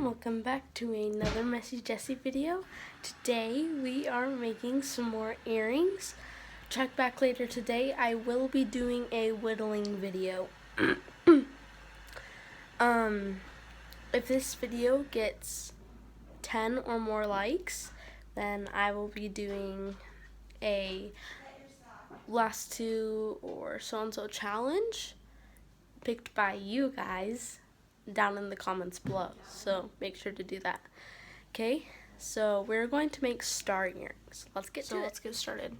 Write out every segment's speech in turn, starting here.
welcome back to another Messy Jessie video. Today we are making some more earrings. Check back later today. I will be doing a whittling video. If this video gets 10 or more likes, then I will be doing a last two or so-and-so challenge picked by you guys down in the comments below, so make sure to do that. Okay, so we're going to make star earrings. Let's get started.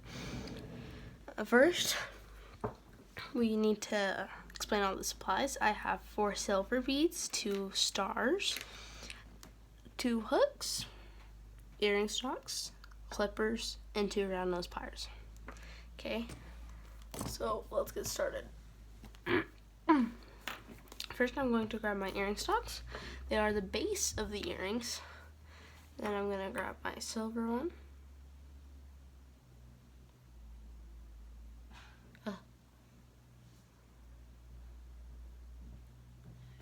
First, we need to explain all the supplies. I have 4 silver beads, 2 stars, 2 hooks, earring stalks, clippers, and 2 round nose pliers. Okay, so let's get started. First, I'm going to grab my earring stalks. They are the base of the earrings. Then I'm going to grab my silver one.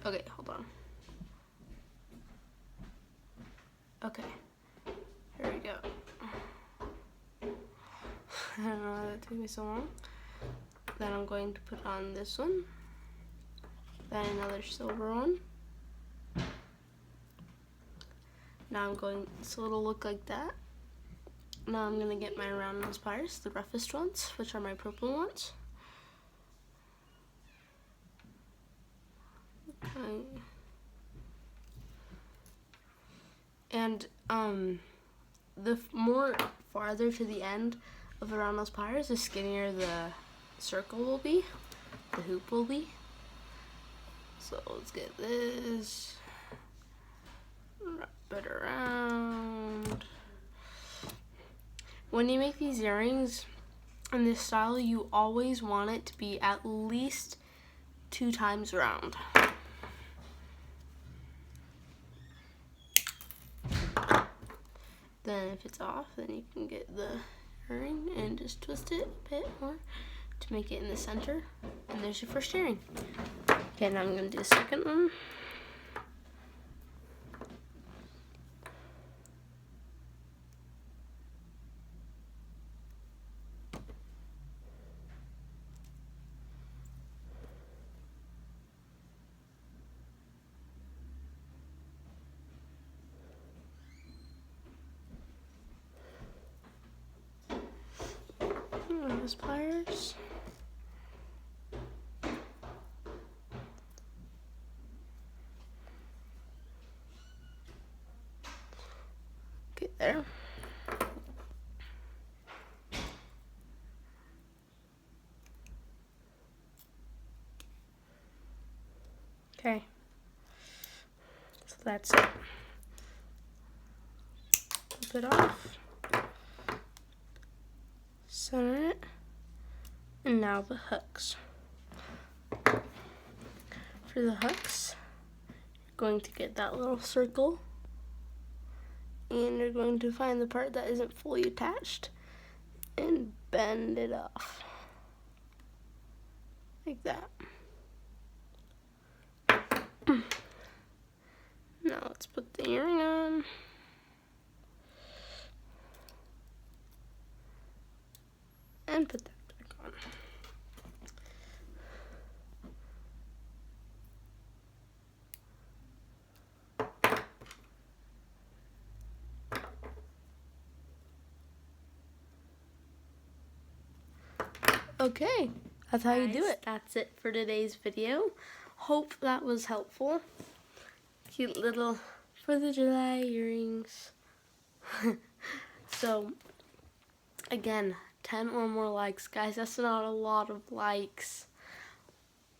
Okay, hold on. Okay, here we go. I don't know why that took me so long. Then I'm going to put on this one. Then another silver one. Now so it'll look like that. Now I'm gonna get my round nose pliers, the roughest ones, which are my purple ones. Okay. And the more farther to the end of the round nose pliers, the skinnier the circle will be, the hoop will be. So let's get this, wrap it around. When you make these earrings in this style, you always want it to be at least 2 times round. Then if it's off, then you can get the earring and just twist it a bit more to make it in the center. And there's your first earring. Okay, now I'm going to do the second one. Those pliers. Okay, there. Okay, so that's it. Flip it off, center it, and now the hooks. For the hooks, you're going to get that little circle, and you're going to find the part that isn't fully attached and bend it off like that. Now let's put the earring on. And put that back on. Okay, that's how you do it. That's it for today's video. Hope that was helpful. Cute little 4th of July earrings. So, again, 10 or more likes. Guys, that's not a lot of likes.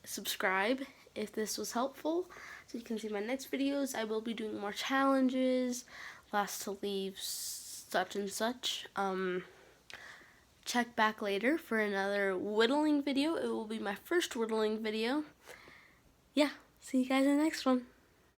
Subscribe if this was helpful so you can see my next videos. I will be doing more challenges, last to leave such and such. Check back later for another whittling video. It will be my first whittling video. Yeah, see you guys in the next one.